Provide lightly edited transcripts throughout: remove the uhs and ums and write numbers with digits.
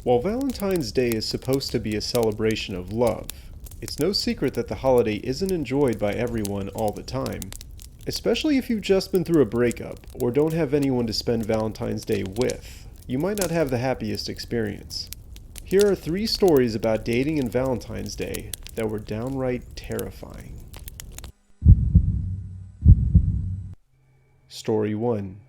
While Valentine's Day is supposed to be a celebration of love, it's no secret that the holiday isn't enjoyed by everyone all the time. Especially if you've just been through a breakup or don't have anyone to spend Valentine's Day with, you might not have the happiest experience. Here are 3 stories about dating and Valentine's Day that were downright terrifying. Story 1.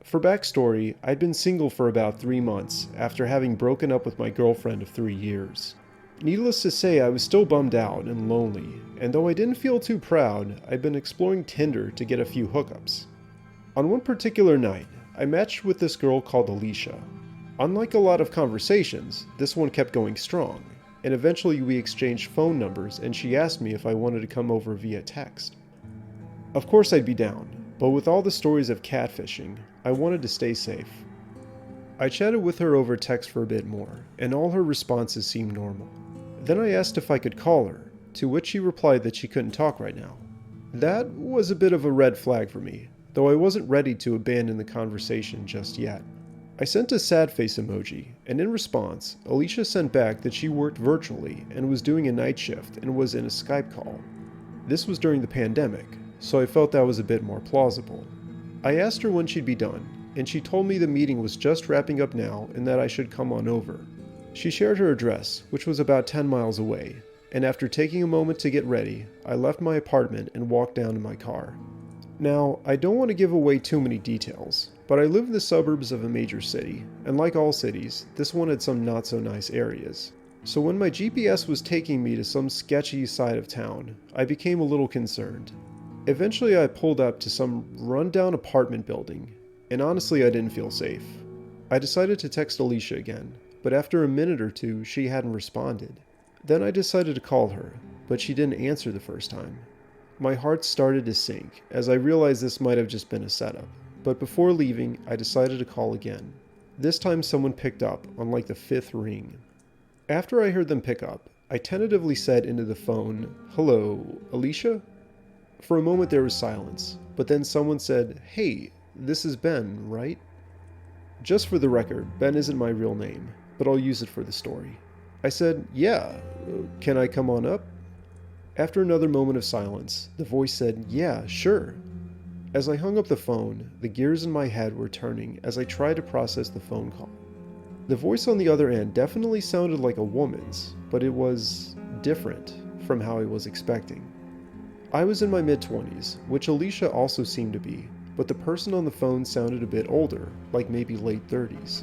For backstory, I'd been single for about 3 months after having broken up with my girlfriend of 3 years. Needless to say, I was still bummed out and lonely, and though I didn't feel too proud, I'd been exploring Tinder to get a few hookups. On one particular night, I matched with this girl called Alicia. Unlike a lot of conversations, this one kept going strong, and eventually we exchanged phone numbers and she asked me if I wanted to come over via text. Of course I'd be down, but with all the stories of catfishing, I wanted to stay safe. I chatted with her over text for a bit more, and all her responses seemed normal. Then I asked if I could call her, to which she replied that she couldn't talk right now. That was a bit of a red flag for me, though I wasn't ready to abandon the conversation just yet. I sent a sad face emoji, and in response, Alicia sent back that she worked virtually and was doing a night shift and was in a Skype call. This was during the pandemic, so I felt that was a bit more plausible. I asked her when she'd be done, and she told me the meeting was just wrapping up now and that I should come on over. She shared her address, which was about 10 miles away, and after taking a moment to get ready, I left my apartment and walked down to my car. Now, I don't want to give away too many details, but I live in the suburbs of a major city, and like all cities, this one had some not so nice areas. So when my GPS was taking me to some sketchy side of town, I became a little concerned. Eventually I pulled up to some run-down apartment building, and honestly I didn't feel safe. I decided to text Alicia again, but after a minute or two she hadn't responded. Then I decided to call her, but she didn't answer the first time. My heart started to sink as I realized this might have just been a setup, but before leaving I decided to call again. This time someone picked up on like the 5th ring. After I heard them pick up, I tentatively said into the phone, "Hello, Alicia?" For a moment there was silence, but then someone said, "Hey, this is Ben, right?" Just for the record, Ben isn't my real name, but I'll use it for the story. I said, "Yeah, can I come on up?" After another moment of silence, the voice said, "Yeah, sure." As I hung up the phone, the gears in my head were turning as I tried to process the phone call. The voice on the other end definitely sounded like a woman's, but it was different from how I was expecting. I was in my mid-20s, which Alicia also seemed to be, but the person on the phone sounded a bit older, like maybe late 30s.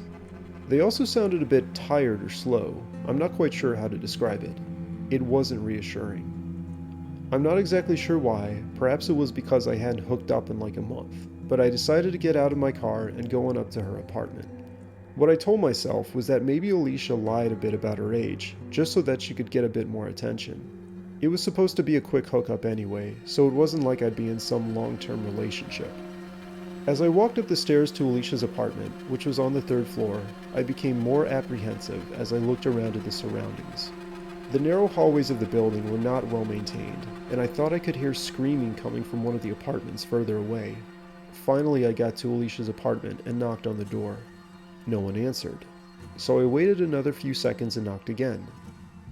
They also sounded a bit tired or slow. I'm not quite sure how to describe it. It wasn't reassuring. I'm not exactly sure why, perhaps it was because I hadn't hooked up in like a month, but I decided to get out of my car and go on up to her apartment. What I told myself was that maybe Alicia lied a bit about her age, just so that she could get a bit more attention. It was supposed to be a quick hookup anyway, so it wasn't like I'd be in some long-term relationship. As I walked up the stairs to Alicia's apartment, which was on the 3rd floor, I became more apprehensive as I looked around at the surroundings. The narrow hallways of the building were not well maintained, and I thought I could hear screaming coming from one of the apartments further away. Finally, I got to Alicia's apartment and knocked on the door. No one answered, so I waited another few seconds and knocked again.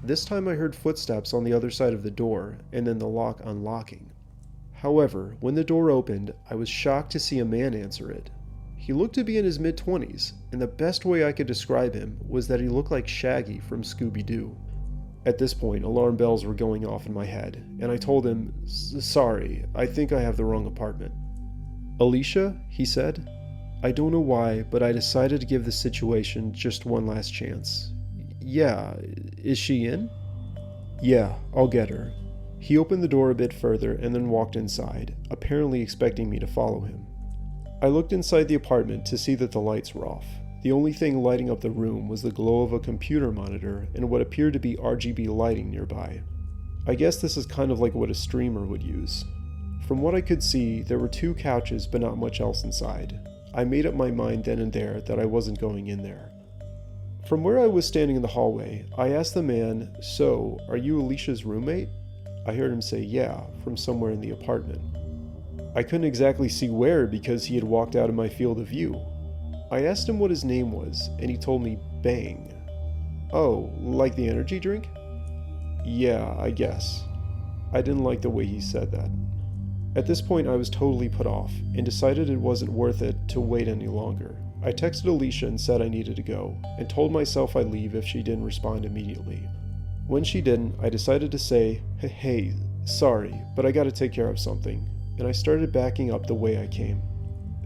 This time I heard footsteps on the other side of the door, and then the lock unlocking. However, when the door opened, I was shocked to see a man answer it. He looked to be in his mid-20s, and the best way I could describe him was that he looked like Shaggy from Scooby-Doo. At this point, alarm bells were going off in my head, and I told him, "Sorry, I think I have the wrong apartment." "Alicia?" he said. I don't know why, but I decided to give the situation just one last chance. "Yeah, is she in?" "Yeah, I'll get her." He opened the door a bit further and then walked inside, apparently expecting me to follow him. I looked inside the apartment to see that the lights were off. The only thing lighting up the room was the glow of a computer monitor and what appeared to be RGB lighting nearby. I guess this is kind of like what a streamer would use. From what I could see, there were 2 couches but not much else inside. I made up my mind then and there that I wasn't going in there. From where I was standing in the hallway, I asked the man, "So, are you Alicia's roommate?" I heard him say "yeah" from somewhere in the apartment. I couldn't exactly see where because he had walked out of my field of view. I asked him what his name was, and he told me Bang. Oh, like the energy drink? Yeah, I guess. I didn't like the way he said that. At this point, I was totally put off and decided it wasn't worth it to wait any longer. I texted Alicia and said I needed to go, and told myself I'd leave if she didn't respond immediately. When she didn't, I decided to say, hey, sorry, but I gotta take care of something, and I started backing up the way I came.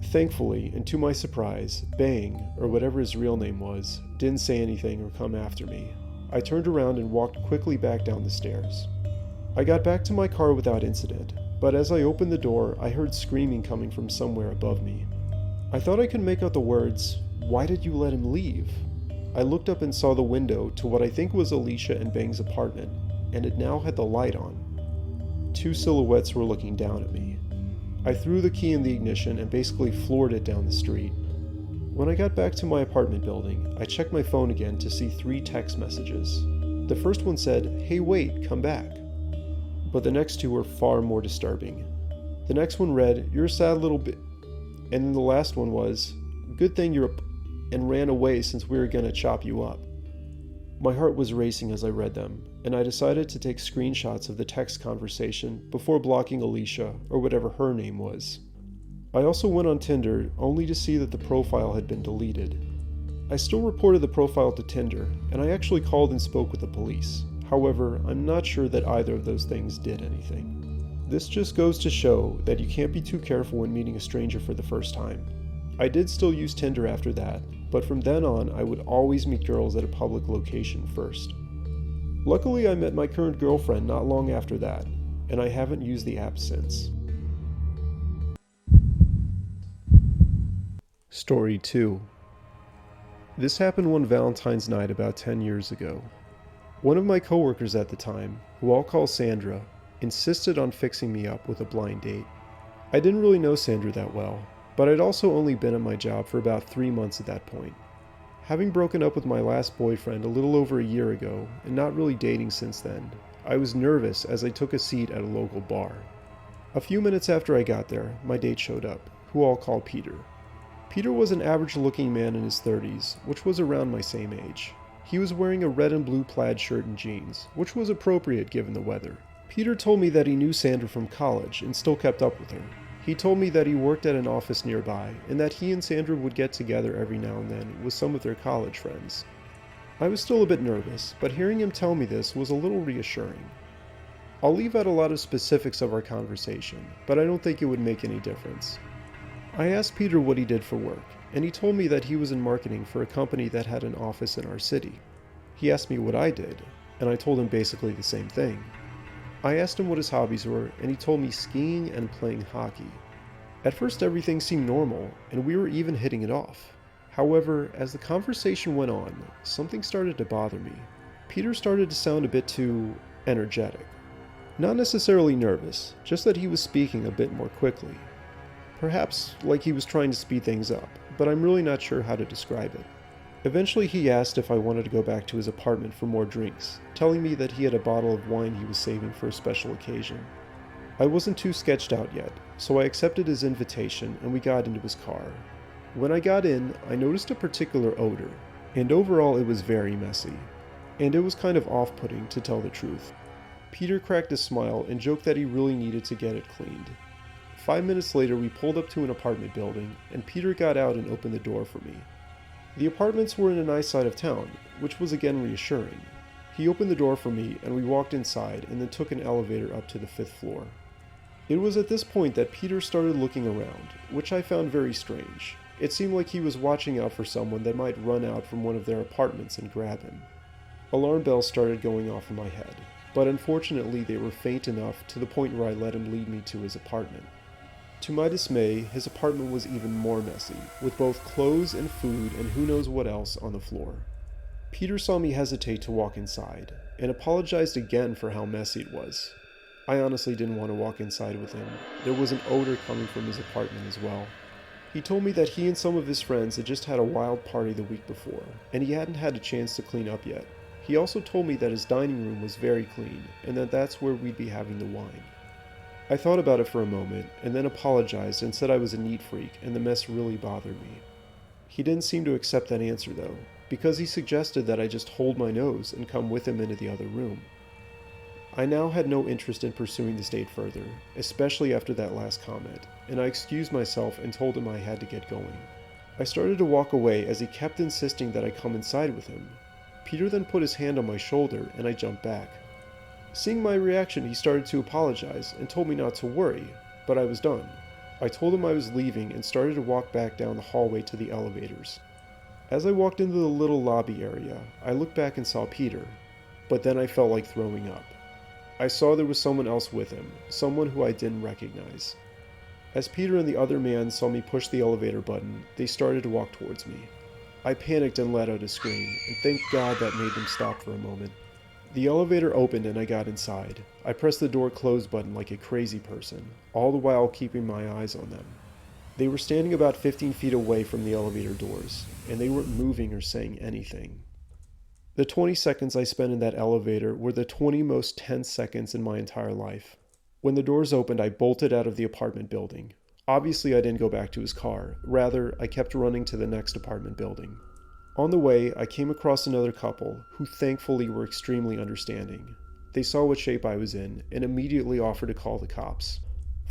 Thankfully, and to my surprise, Bang, or whatever his real name was, didn't say anything or come after me. I turned around and walked quickly back down the stairs. I got back to my car without incident, but as I opened the door, I heard screaming coming from somewhere above me. I thought I could make out the words, "Why did you let him leave?" I looked up and saw the window to what I think was Alicia and Bang's apartment, and it now had the light on. Two silhouettes were looking down at me. I threw the key in the ignition and basically floored it down the street. When I got back to my apartment building, I checked my phone again to see 3 text messages. The first one said, "Hey wait, come back." But the next 2 were far more disturbing. The next one read, "You're a sad little bit," and then the last one was, "Good thing you're up," and ran away since we were gonna chop you up. My heart was racing as I read them, and I decided to take screenshots of the text conversation before blocking Alicia, or whatever her name was. I also went on Tinder, only to see that the profile had been deleted. I still reported the profile to Tinder, and I actually called and spoke with the police. However, I'm not sure that either of those things did anything. This just goes to show that you can't be too careful when meeting a stranger for the first time. I did still use Tinder after that, but from then on I would always meet girls at a public location first. Luckily I met my current girlfriend not long after that, and I haven't used the app since. Story 2. This happened one Valentine's night about 10 years ago. One of my coworkers at the time, who I'll call Sandra, insisted on fixing me up with a blind date. I didn't really know Sandra that well, but I'd also only been at my job for about 3 months at that point. Having broken up with my last boyfriend a little over a year ago, and not really dating since then, I was nervous as I took a seat at a local bar. A few minutes after I got there, my date showed up, who I'll call Peter. Peter was an average-looking man in his 30s, which was around my same age. He was wearing a red and blue plaid shirt and jeans, which was appropriate given the weather. Peter told me that he knew Sandra from college and still kept up with her. He told me that he worked at an office nearby and that he and Sandra would get together every now and then with some of their college friends. I was still a bit nervous, but hearing him tell me this was a little reassuring. I'll leave out a lot of specifics of our conversation, but I don't think it would make any difference. I asked Peter what he did for work, and he told me that he was in marketing for a company that had an office in our city. He asked me what I did, and I told him basically the same thing. I asked him what his hobbies were, and he told me skiing and playing hockey. At first everything seemed normal, and we were even hitting it off. However, as the conversation went on, something started to bother me. Peter started to sound a bit too energetic. Not necessarily nervous, just that he was speaking a bit more quickly. Perhaps like he was trying to speed things up, but I'm really not sure how to describe it. Eventually he asked if I wanted to go back to his apartment for more drinks, telling me that he had a bottle of wine he was saving for a special occasion. I wasn't too sketched out yet, so I accepted his invitation and we got into his car. When I got in, I noticed a particular odor, and overall it was very messy, and it was kind of off-putting to tell the truth. Peter cracked a smile and joked that he really needed to get it cleaned. 5 minutes later, we pulled up to an apartment building, and Peter got out and opened the door for me. The apartments were in a nice side of town, which was again reassuring. He opened the door for me, and we walked inside and then took an elevator up to the 5th floor. It was at this point that Peter started looking around, which I found very strange. It seemed like he was watching out for someone that might run out from one of their apartments and grab him. Alarm bells started going off in my head, but unfortunately they were faint enough to the point where I let him lead me to his apartment. To my dismay, his apartment was even more messy, with both clothes and food and who knows what else on the floor. Peter saw me hesitate to walk inside, and apologized again for how messy it was. I honestly didn't want to walk inside with him. There was an odor coming from his apartment as well. He told me that he and some of his friends had just had a wild party the week before, and he hadn't had a chance to clean up yet. He also told me that his dining room was very clean, and that that's where we'd be having the wine. I thought about it for a moment, and then apologized and said I was a neat freak and the mess really bothered me. He didn't seem to accept that answer though, because he suggested that I just hold my nose and come with him into the other room. I now had no interest in pursuing this date further, especially after that last comment, and I excused myself and told him I had to get going. I started to walk away as he kept insisting that I come inside with him. Peter then put his hand on my shoulder and I jumped back. Seeing my reaction, he started to apologize and told me not to worry, but I was done. I told him I was leaving and started to walk back down the hallway to the elevators. As I walked into the little lobby area, I looked back and saw Peter, but then I felt like throwing up. I saw there was someone else with him, someone who I didn't recognize. As Peter and the other man saw me push the elevator button, they started to walk towards me. I panicked and let out a scream, and thank God that made them stop for a moment. The elevator opened and I got inside. I pressed the door close button like a crazy person, all the while keeping my eyes on them. They were standing about 15 feet away from the elevator doors, and they weren't moving or saying anything. The 20 seconds I spent in that elevator were the 20 most tense seconds in my entire life. When the doors opened, I bolted out of the apartment building. Obviously, I didn't go back to his car. Rather, I kept running to the next apartment building. On the way, I came across another couple who thankfully were extremely understanding. They saw what shape I was in and immediately offered to call the cops.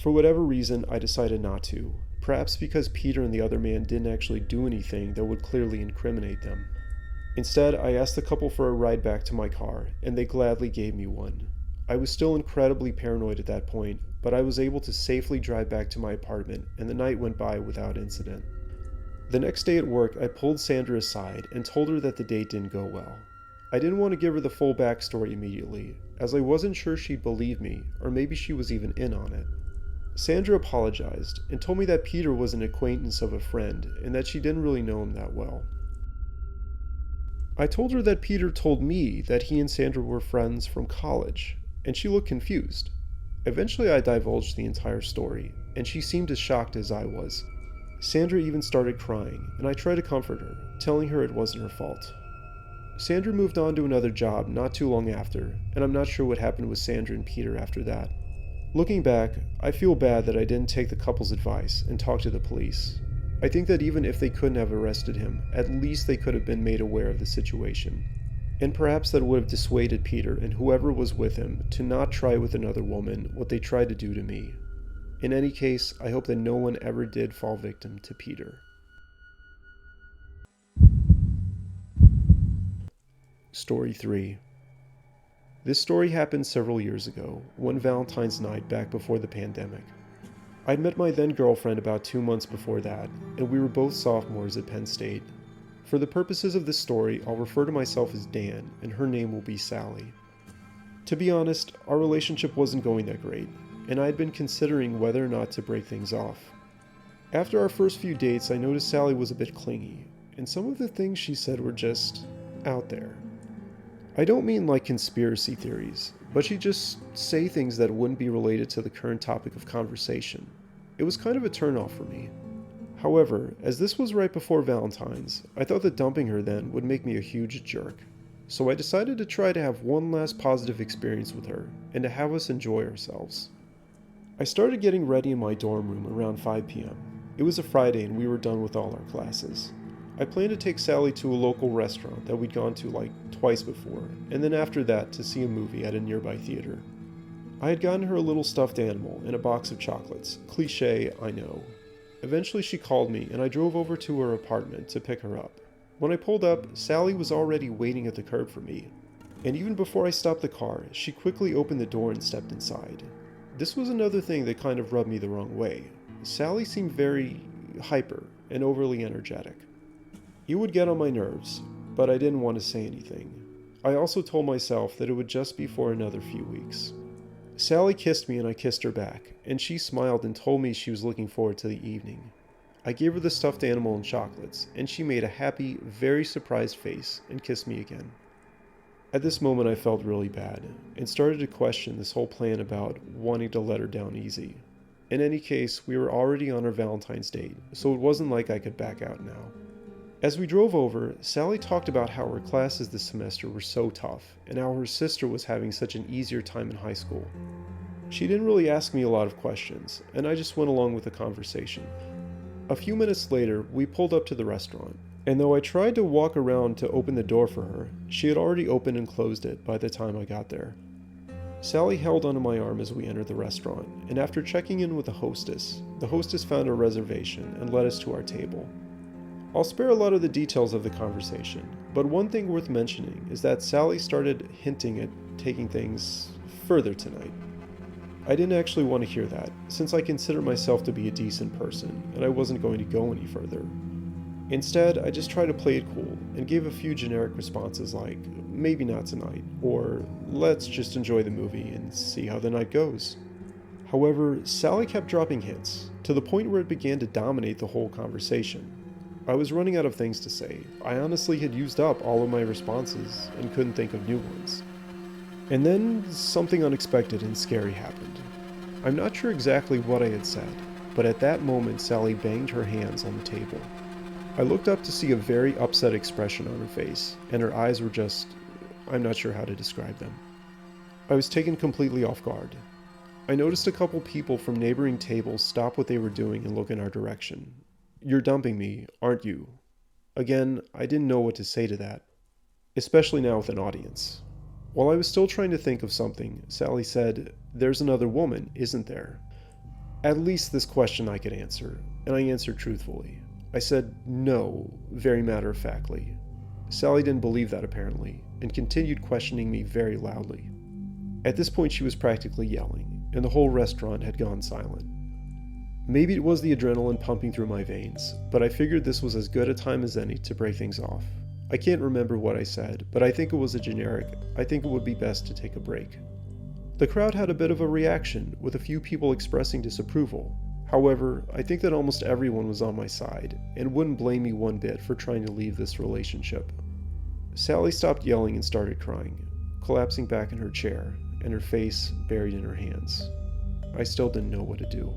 For whatever reason, I decided not to. Perhaps because Peter and the other man didn't actually do anything that would clearly incriminate them. Instead, I asked the couple for a ride back to my car, and they gladly gave me one. I was still incredibly paranoid at that point, but I was able to safely drive back to my apartment, and the night went by without incident. The next day at work, I pulled Sandra aside and told her that the date didn't go well. I didn't want to give her the full backstory immediately, as I wasn't sure she'd believe me, or maybe she was even in on it. Sandra apologized and told me that Peter was an acquaintance of a friend, and that she didn't really know him that well. I told her that Peter told me that he and Sandra were friends from college, and she looked confused. Eventually I divulged the entire story, and she seemed as shocked as I was. Sandra even started crying, and I tried to comfort her, telling her it wasn't her fault. Sandra moved on to another job not too long after, and I'm not sure what happened with Sandra and Peter after that. Looking back, I feel bad that I didn't take the couple's advice and talk to the police. I think that even if they couldn't have arrested him, at least they could have been made aware of the situation. And perhaps that would have dissuaded Peter and whoever was with him to not try with another woman what they tried to do to me. In any case, I hope that no one ever did fall victim to Peter. Story 3. This story happened several years ago, one Valentine's night back before the pandemic. I'd met my then girlfriend about 2 months before that, and we were both sophomores at Penn State. For the purposes of this story, I'll refer to myself as Dan, and her name will be Sally. To be honest, our relationship wasn't going that great, and I had been considering whether or not to break things off. After our first few dates, I noticed Sally was a bit clingy, and some of the things she said were just out there. I don't mean like conspiracy theories, but she'd just say things that wouldn't be related to the current topic of conversation. It was kind of a turnoff for me. However, as this was right before Valentine's, I thought that dumping her then would make me a huge jerk. So I decided to try to have one last positive experience with her, and to have us enjoy ourselves. I started getting ready in my dorm room around 5 p.m. It was a Friday and we were done with all our classes. I planned to take Sally to a local restaurant that we'd gone to like twice before, and then after that to see a movie at a nearby theater. I had gotten her a little stuffed animal and a box of chocolates. Cliché, I know. Eventually she called me and I drove over to her apartment to pick her up. When I pulled up, Sally was already waiting at the curb for me. And even before I stopped the car, she quickly opened the door and stepped inside. This was another thing that kind of rubbed me the wrong way. Sally seemed very hyper and overly energetic. It would get on my nerves, but I didn't want to say anything. I also told myself that it would just be for another few weeks. Sally kissed me and I kissed her back, and she smiled and told me she was looking forward to the evening. I gave her the stuffed animal and chocolates, and she made a happy, very surprised face and kissed me again. At this moment I felt really bad, and started to question this whole plan about wanting to let her down easy. In any case, we were already on our Valentine's date, so it wasn't like I could back out now. As we drove over, Sally talked about how her classes this semester were so tough, and how her sister was having such an easier time in high school. She didn't really ask me a lot of questions, and I just went along with the conversation. A few minutes later, we pulled up to the restaurant. And though I tried to walk around to open the door for her, she had already opened and closed it by the time I got there. Sally held onto my arm as we entered the restaurant, and after checking in with the hostess found a reservation and led us to our table. I'll spare a lot of the details of the conversation, but one thing worth mentioning is that Sally started hinting at taking things further tonight. I didn't actually want to hear that, since I consider myself to be a decent person, and I wasn't going to go any further. Instead, I just tried to play it cool and gave a few generic responses like, maybe not tonight, or let's just enjoy the movie and see how the night goes. However, Sally kept dropping hints, to the point where it began to dominate the whole conversation. I was running out of things to say. I honestly had used up all of my responses and couldn't think of new ones. And then something unexpected and scary happened. I'm not sure exactly what I had said, but at that moment Sally banged her hands on the table. I looked up to see a very upset expression on her face, and her eyes were just, I'm not sure how to describe them. I was taken completely off guard. I noticed a couple people from neighboring tables stop what they were doing and look in our direction. You're dumping me, aren't you? Again, I didn't know what to say to that, especially now with an audience. While I was still trying to think of something, Sally said, there's another woman, isn't there? At least this question I could answer, and I answered truthfully. I said no, very matter-of-factly. Sally didn't believe that apparently, and continued questioning me very loudly. At this point she was practically yelling, and the whole restaurant had gone silent. Maybe it was the adrenaline pumping through my veins, but I figured this was as good a time as any to break things off. I can't remember what I said, but I think it was a generic, I think it would be best to take a break. The crowd had a bit of a reaction, with a few people expressing disapproval. However, I think that almost everyone was on my side, and wouldn't blame me one bit for trying to leave this relationship. Sally stopped yelling and started crying, collapsing back in her chair, and her face buried in her hands. I still didn't know what to do.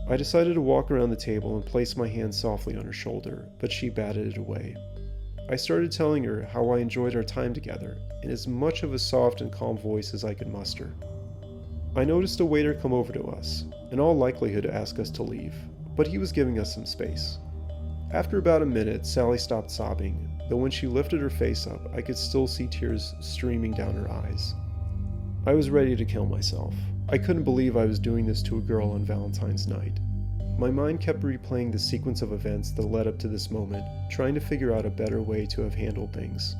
I decided to walk around the table and place my hand softly on her shoulder, but she batted it away. I started telling her how I enjoyed our time together, in as much of a soft and calm voice as I could muster. I noticed a waiter come over to us, in all likelihood to ask us to leave, but he was giving us some space. After about a minute, Sally stopped sobbing, though when she lifted her face up, I could still see tears streaming down her eyes. I was ready to kill myself. I couldn't believe I was doing this to a girl on Valentine's night. My mind kept replaying the sequence of events that led up to this moment, trying to figure out a better way to have handled things.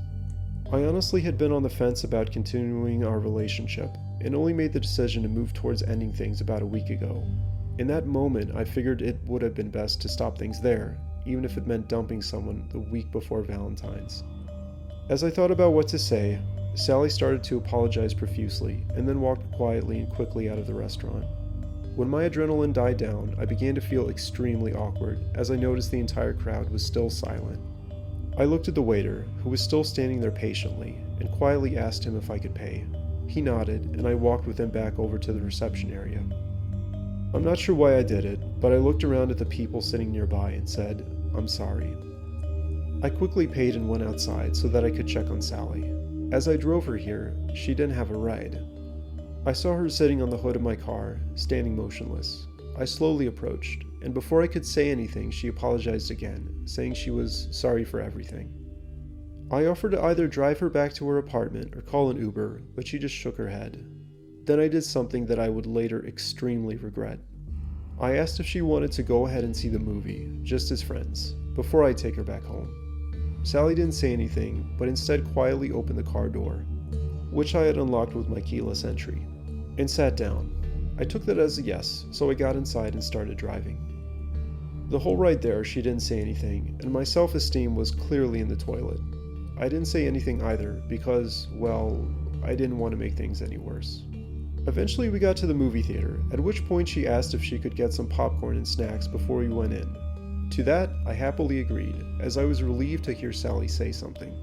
I honestly had been on the fence about continuing our relationship, and only made the decision to move towards ending things about a week ago. In that moment, I figured it would have been best to stop things there, even if it meant dumping someone the week before Valentine's. As I thought about what to say, Sally started to apologize profusely, and then walked quietly and quickly out of the restaurant. When my adrenaline died down, I began to feel extremely awkward, as I noticed the entire crowd was still silent. I looked at the waiter, who was still standing there patiently, and quietly asked him if I could pay. He nodded, and I walked with him back over to the reception area. I'm not sure why I did it, but I looked around at the people sitting nearby and said, I'm sorry. I quickly paid and went outside so that I could check on Sally. As I drove her here, she didn't have a ride. I saw her sitting on the hood of my car, standing motionless. I slowly approached, and before I could say anything, she apologized again, saying she was sorry for everything. I offered to either drive her back to her apartment or call an Uber, but she just shook her head. Then I did something that I would later extremely regret. I asked if she wanted to go ahead and see the movie, just as friends, before I take her back home. Sally didn't say anything, but instead quietly opened the car door, which I had unlocked with my keyless entry, and sat down. I took that as a yes, so I got inside and started driving. The whole ride there, she didn't say anything, and my self-esteem was clearly in the toilet. I didn't say anything either because, well, I didn't want to make things any worse. Eventually we got to the movie theater, at which point she asked if she could get some popcorn and snacks before we went in. To that, I happily agreed, as I was relieved to hear Sally say something.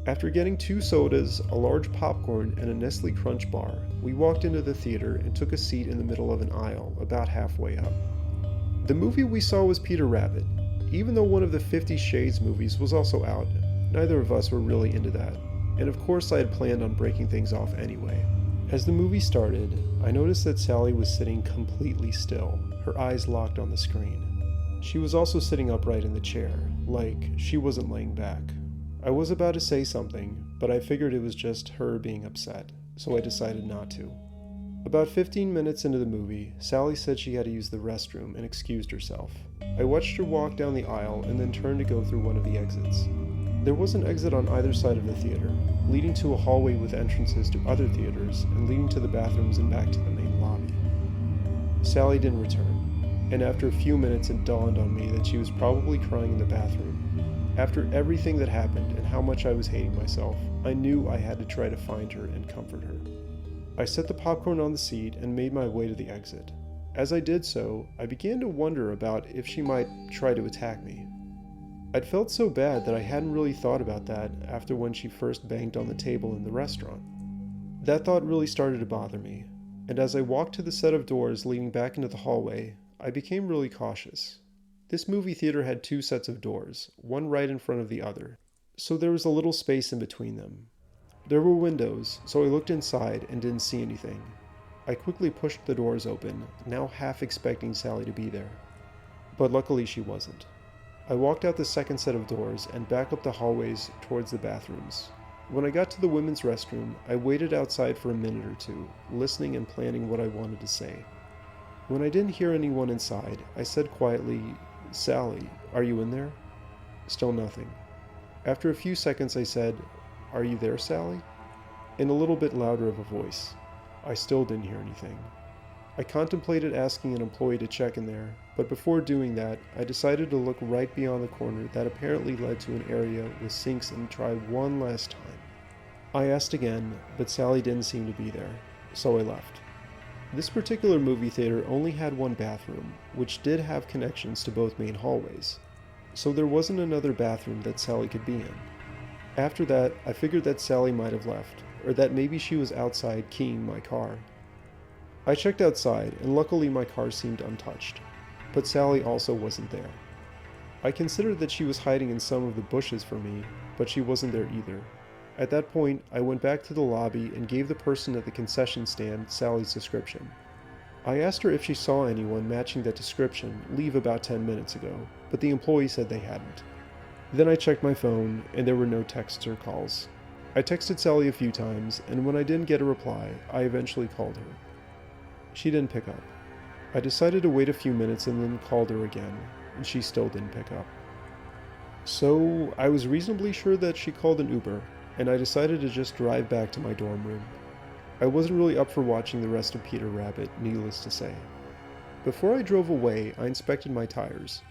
After getting 2 sodas, a large popcorn, and a Nestle Crunch bar, we walked into the theater and took a seat in the middle of an aisle, about halfway up. The movie we saw was Peter Rabbit. Even though one of the 50 Shades movies was also out, neither of us were really into that, and of course I had planned on breaking things off anyway. As the movie started, I noticed that Sally was sitting completely still, her eyes locked on the screen. She was also sitting upright in the chair, like she wasn't laying back. I was about to say something, but I figured it was just her being upset, so I decided not to. About 15 minutes into the movie, Sally said she had to use the restroom and excused herself. I watched her walk down the aisle and then turned to go through one of the exits. There was an exit on either side of the theater, leading to a hallway with entrances to other theaters and leading to the bathrooms and back to the main lobby. Sally didn't return, and after a few minutes it dawned on me that she was probably crying in the bathroom. After everything that happened and how much I was hating myself, I knew I had to try to find her and comfort her. I set the popcorn on the seat and made my way to the exit. As I did so, I began to wonder about if she might try to attack me. I'd felt so bad that I hadn't really thought about that after when she first banged on the table in the restaurant. That thought really started to bother me, and as I walked to the set of doors leading back into the hallway, I became really cautious. This movie theater had 2 sets of doors, one right in front of the other, so there was a little space in between them. There were windows, so I looked inside and didn't see anything. I quickly pushed the doors open, now half expecting Sally to be there. But luckily she wasn't. I walked out the second set of doors and back up the hallways towards the bathrooms. When I got to the women's restroom, I waited outside for a minute or two, listening and planning what I wanted to say. When I didn't hear anyone inside, I said quietly, "Sally, are you in there?" Still nothing. After a few seconds I said, "Are you there, Sally?" in a little bit louder of a voice. I still didn't hear anything. I contemplated asking an employee to check in there, but before doing that, I decided to look right beyond the corner that apparently led to an area with sinks and try one last time. I asked again, but Sally didn't seem to be there, so I left. This particular movie theater only had one bathroom, which did have connections to both main hallways, so there wasn't another bathroom that Sally could be in. After that, I figured that Sally might have left, or that maybe she was outside keying my car. I checked outside, and luckily my car seemed untouched, but Sally also wasn't there. I considered that she was hiding in some of the bushes for me, but she wasn't there either. At that point, I went back to the lobby and gave the person at the concession stand Sally's description. I asked her if she saw anyone matching that description leave about 10 minutes ago, but the employee said they hadn't. Then I checked my phone, and there were no texts or calls. I texted Sally a few times, and when I didn't get a reply, I eventually called her. She didn't pick up. I decided to wait a few minutes and then called her again, and she still didn't pick up. So I was reasonably sure that she called an Uber, and I decided to just drive back to my dorm room. I wasn't really up for watching the rest of Peter Rabbit, needless to say. Before I drove away, I inspected my tires,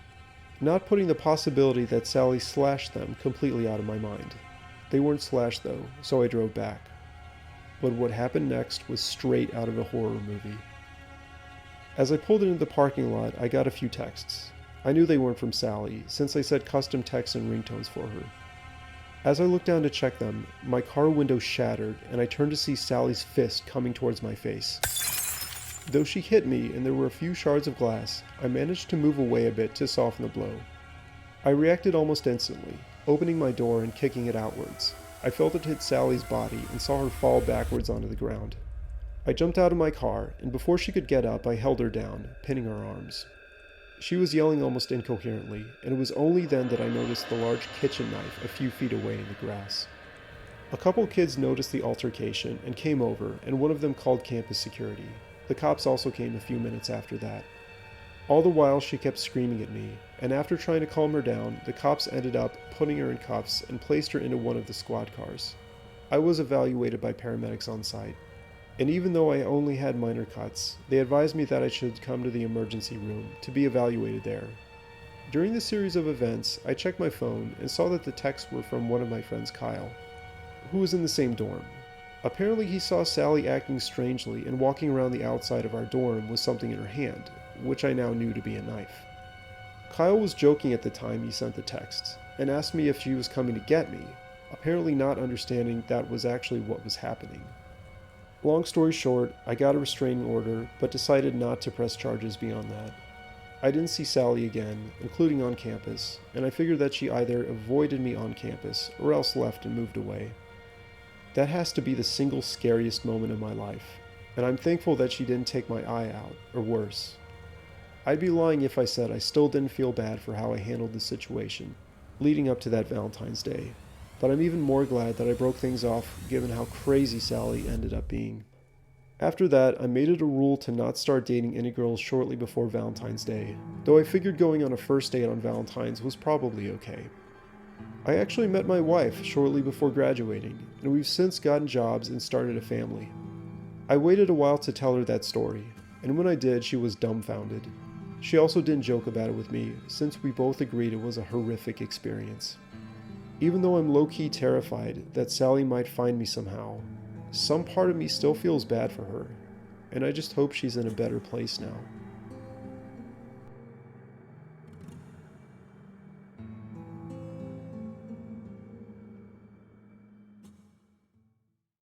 not putting the possibility that Sally slashed them completely out of my mind. They weren't slashed though, so I drove back. But what happened next was straight out of a horror movie. As I pulled into the parking lot, I got a few texts. I knew they weren't from Sally, since I set custom texts and ringtones for her. As I looked down to check them, my car window shattered, and I turned to see Sally's fist coming towards my face. Though she hit me and there were a few shards of glass, I managed to move away a bit to soften the blow. I reacted almost instantly, opening my door and kicking it outwards. I felt it hit Sally's body and saw her fall backwards onto the ground. I jumped out of my car, and before she could get up, I held her down, pinning her arms. She was yelling almost incoherently, and it was only then that I noticed the large kitchen knife a few feet away in the grass. A couple kids noticed the altercation and came over, and one of them called campus security. The cops also came a few minutes after that. All the while she kept screaming at me, and after trying to calm her down, the cops ended up putting her in cuffs and placed her into one of the squad cars. I was evaluated by paramedics on site, and even though I only had minor cuts, they advised me that I should come to the emergency room to be evaluated there. During the series of events, I checked my phone and saw that the texts were from one of my friends, Kyle, who was in the same dorm. Apparently he saw Sally acting strangely and walking around the outside of our dorm with something in her hand, which I now knew to be a knife. Kyle was joking at the time he sent the texts, and asked me if she was coming to get me, apparently not understanding that was actually what was happening. Long story short, I got a restraining order, but decided not to press charges beyond that. I didn't see Sally again, including on campus, and I figured that she either avoided me on campus or else left and moved away. That has to be the single scariest moment of my life, and I'm thankful that she didn't take my eye out, or worse. I'd be lying if I said I still didn't feel bad for how I handled the situation leading up to that Valentine's Day, but I'm even more glad that I broke things off given how crazy Sally ended up being. After that, I made it a rule to not start dating any girls shortly before Valentine's Day, though I figured going on a first date on Valentine's was probably okay. I actually met my wife shortly before graduating, and we've since gotten jobs and started a family. I waited a while to tell her that story, and when I did, she was dumbfounded. She also didn't joke about it with me, since we both agreed it was a horrific experience. Even though I'm low-key terrified that Sally might find me somehow, some part of me still feels bad for her, and I just hope she's in a better place now.